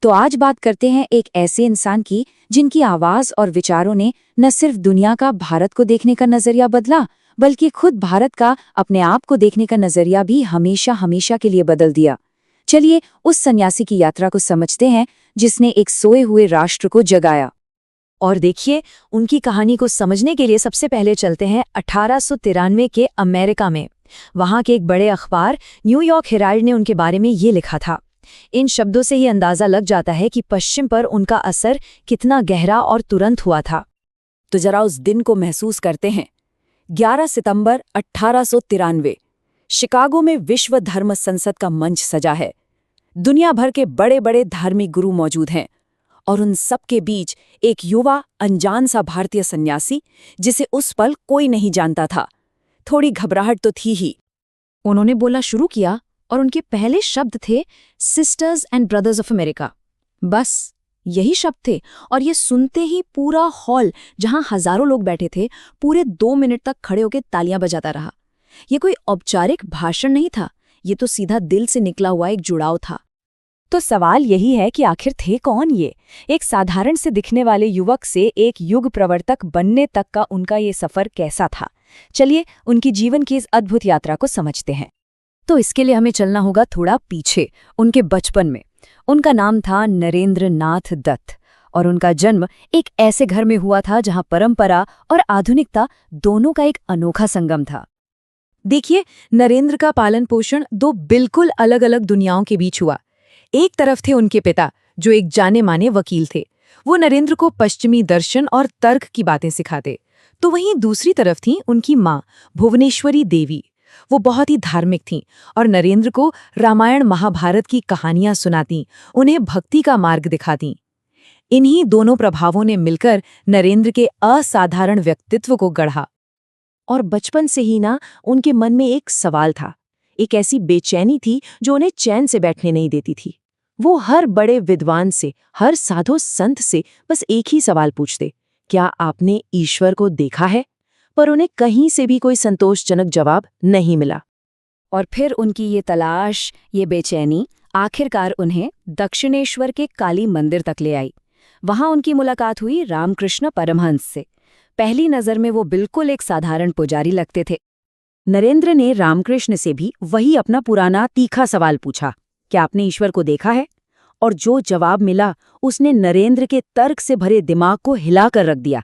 तो आज बात करते हैं एक ऐसे इंसान की जिनकी आवाज और विचारों ने न सिर्फ दुनिया का भारत को देखने का नजरिया बदला, बल्कि खुद भारत का अपने आप को देखने का नजरिया भी हमेशा हमेशा के लिए बदल दिया। चलिए उस सन्यासी की यात्रा को समझते हैं जिसने एक सोए हुए राष्ट्र को जगाया। और देखिए, उनकी कहानी को समझने के लिए सबसे पहले चलते हैं 1893 के अमेरिका में। वहां के एक बड़े अखबार न्यूयॉर्क हेराल्ड ने उनके बारे में ये लिखा था। इन शब्दों से ही अंदाजा लग जाता है कि पश्चिम पर उनका असर कितना गहरा और तुरंत हुआ था। तो जरा उस दिन को महसूस करते हैं। 11 सितंबर 1893 शिकागो में विश्व धर्म संसद का मंच सजा है। दुनिया भर के बड़े बड़े धार्मिक गुरु मौजूद हैं और उन सब के बीच एक युवा अनजान सा भारतीय सन्यासी जिसे उस पल कोई नहीं जानता था। थोड़ी घबराहट तो थी ही। उन्होंने बोलना शुरू किया और उनके पहले शब्द थे sisters and brothers of America. बस यही शब्द थे और ये सुनते ही पूरा हॉल, जहां हजारों लोग बैठे थे, पूरे 2 मिनट तक खड़े होकर तालियां बजाता रहा। ये कोई औपचारिक भाषण नहीं था, ये तो सीधा दिल से निकला हुआ एक जुड़ाव था। तो सवाल यही है कि आखिर थे कौन ये? एक साधारण से दिखने वाले युवक से एक युग प्रवर्तक बनने तक का उनका ये सफर कैसा था? चलिए उनकी जीवन की इस अद्भुत यात्रा को समझते हैं। तो इसके लिए हमें चलना होगा थोड़ा पीछे, उनके बचपन में। उनका नाम था नरेंद्र नाथ दत्त और उनका जन्म एक ऐसे घर में हुआ था जहां परंपरा और आधुनिकता दोनों का एक अनोखा संगम था। देखिए, नरेंद्र का पालन पोषण 2 बिल्कुल अलग अलग दुनियाओं के बीच हुआ। एक तरफ थे उनके पिता, जो एक जाने माने वकील थे। वो नरेंद्र को पश्चिमी दर्शन और तर्क की बातें सिखाते। तो वहीं दूसरी तरफ थी उनकी माँ, भुवनेश्वरी देवी। वो बहुत ही धार्मिक थीं और नरेंद्र को रामायण महाभारत की कहानियां सुनाती, उन्हें भक्ति का मार्ग दिखाती। इन्हीं दोनों प्रभावों ने मिलकर नरेंद्र के असाधारण व्यक्तित्व को गढ़ा। और बचपन से ही ना उनके मन में एक सवाल था, एक ऐसी बेचैनी थी जो उन्हें चैन से बैठने नहीं देती थी। वो हर बड़े विद्वान से, हर साधु संत से बस एक ही सवाल पूछते, क्या आपने ईश्वर को देखा है? पर उन्हें कहीं से भी कोई संतोषजनक जवाब नहीं मिला। और फिर उनकी ये तलाश, ये बेचैनी आखिरकार उन्हें दक्षिणेश्वर के काली मंदिर तक ले आई। वहां उनकी मुलाकात हुई रामकृष्ण परमहंस से। पहली नज़र में वो बिल्कुल एक साधारण पुजारी लगते थे। नरेंद्र ने रामकृष्ण से भी वही अपना पुराना तीखा सवाल पूछा, क्या आपने ईश्वर को देखा है? और जो जवाब मिला उसने नरेंद्र के तर्क से भरे दिमाग को हिलाकर रख दिया।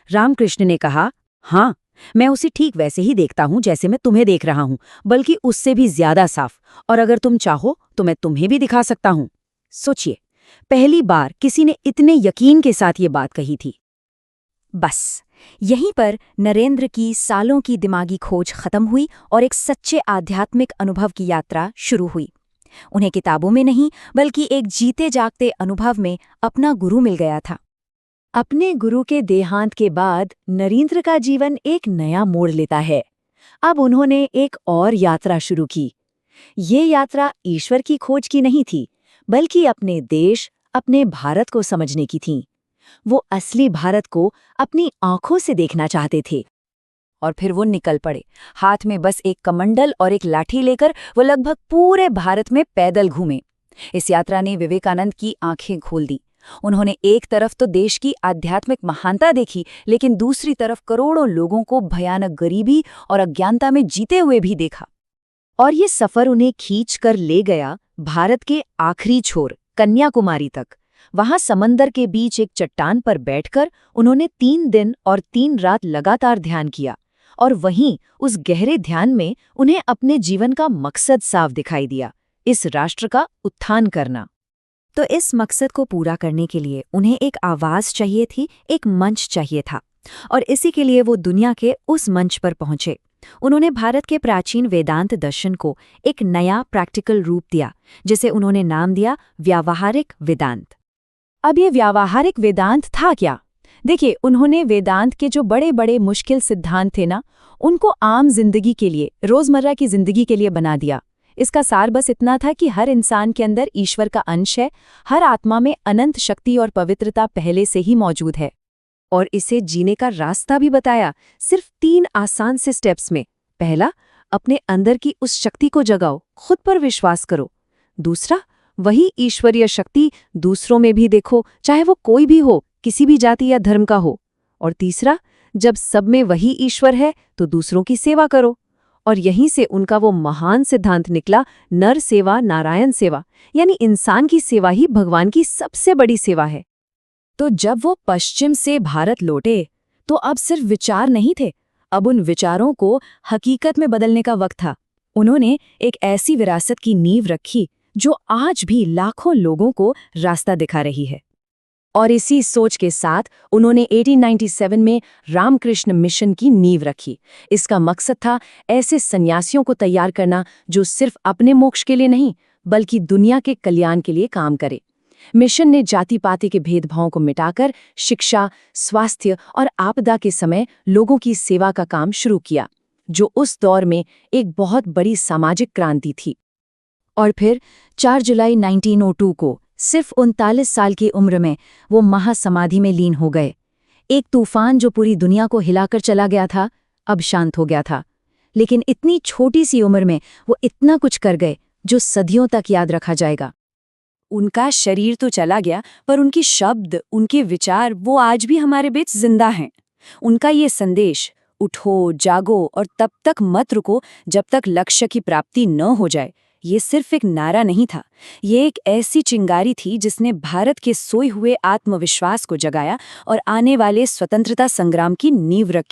रामकृष्ण ने कहा, हाँ, मैं उसे ठीक वैसे ही देखता हूँ जैसे मैं तुम्हें देख रहा हूँ, बल्कि उससे भी ज्यादा साफ। और अगर तुम चाहो तो मैं तुम्हें भी दिखा सकता हूँ। सोचिए, पहली बार किसी ने इतने यकीन के साथ ये बात कही थी। बस यहीं पर नरेंद्र की सालों की दिमागी खोज खत्म हुई और एक सच्चे आध्यात्मिक अनुभव की यात्रा शुरू हुई। उन्हें किताबों में नहीं, बल्कि एक जीते जागते अनुभव में अपना गुरु मिल गया था। अपने गुरु के देहांत के बाद नरेंद्र का जीवन एक नया मोड़ लेता है। अब उन्होंने एक और यात्रा शुरू की। ये यात्रा ईश्वर की खोज की नहीं थी, बल्कि अपने देश, अपने भारत को समझने की थी। वो असली भारत को अपनी आंखों से देखना चाहते थे। और फिर वो निकल पड़े। हाथ में बस एक कमंडल और एक लाठी लेकर वो लगभग पूरे भारत में पैदल घूमे। इस यात्रा ने विवेकानंद की आंखें खोल दी। उन्होंने एक तरफ तो देश की आध्यात्मिक महानता देखी, लेकिन दूसरी तरफ करोड़ों लोगों को भयानक गरीबी और अज्ञानता में जीते हुए भी देखा। और ये सफर उन्हें खींच कर ले गया भारत के आखिरी छोर, कन्याकुमारी तक। वहां समंदर के बीच एक चट्टान पर बैठकर उन्होंने 3 दिन और 3 रात लगातार ध्यान किया। और वहीं उस गहरे ध्यान में उन्हें अपने जीवन का मकसद साफ दिखाई दिया, इस राष्ट्र का उत्थान करना। तो इस मकसद को पूरा करने के लिए उन्हें एक आवाज चाहिए थी, एक मंच चाहिए था। और इसी के लिए वो दुनिया के उस मंच पर पहुंचे। उन्होंने भारत के प्राचीन वेदांत दर्शन को एक नया प्रैक्टिकल रूप दिया, जिसे उन्होंने नाम दिया व्यावहारिक वेदांत। अब ये व्यावहारिक वेदांत था क्या? देखिए, उन्होंने वेदांत के जो बड़े बड़े मुश्किल सिद्धांत थे ना, उनको आम जिंदगी के लिए, रोजमर्रा की जिंदगी के लिए बना दिया। इसका सार बस इतना था कि हर इंसान के अंदर ईश्वर का अंश है, हर आत्मा में अनंत शक्ति और पवित्रता पहले से ही मौजूद है। और इसे जीने का रास्ता भी बताया, सिर्फ 3 आसान से स्टेप्स में। पहला, अपने अंदर की उस शक्ति को जगाओ, खुद पर विश्वास करो। दूसरा, वही ईश्वरीय शक्ति दूसरों में भी देखो, चाहे वो कोई भी हो, किसी भी जाति या धर्म का हो। और तीसरा, जब सब में वही ईश्वर है तो दूसरों की सेवा करो। और यहीं से उनका वो महान सिद्धांत निकला, नर सेवा नारायण सेवा, यानी इंसान की सेवा ही भगवान की सबसे बड़ी सेवा है। तो जब वो पश्चिम से भारत लौटे तो अब सिर्फ विचार नहीं थे, अब उन विचारों को हकीकत में बदलने का वक्त था। उन्होंने एक ऐसी विरासत की नींव रखी जो आज भी लाखों लोगों को रास्ता दिखा रही है। और इसी सोच के साथ उन्होंने 1897 में रामकृष्ण मिशन की नींव रखी। इसका मकसद था ऐसे सन्यासियों को तैयार करना जो सिर्फ अपने मोक्ष के लिए नहीं बल्कि दुनिया के कल्याण के लिए काम करे। मिशन ने जाति पाति के भेदभावों को मिटाकर शिक्षा, स्वास्थ्य और आपदा के समय लोगों की सेवा का काम शुरू किया, जो उस दौर में एक बहुत बड़ी सामाजिक क्रांति थी। और फिर 4 जुलाई 1902 को सिर्फ 39 साल की उम्र में वो महासमाधि में लीन हो गए। एक तूफान जो पूरी दुनिया को हिलाकर चला गया था, अब शांत हो गया था। लेकिन इतनी छोटी सी उम्र में वो इतना कुछ कर गए जो सदियों तक याद रखा जाएगा। उनका शरीर तो चला गया, पर उनके शब्द, उनके विचार, वो आज भी हमारे बीच जिंदा हैं। उनका ये संदेश, उठो, जागो और तब तक मत रुको जब तक लक्ष्य की प्राप्ति न हो जाए, ये सिर्फ एक नारा नहीं था। ये एक ऐसी चिंगारी थी जिसने भारत के सोए हुए आत्मविश्वास को जगाया और आने वाले स्वतंत्रता संग्राम की नींव रखी।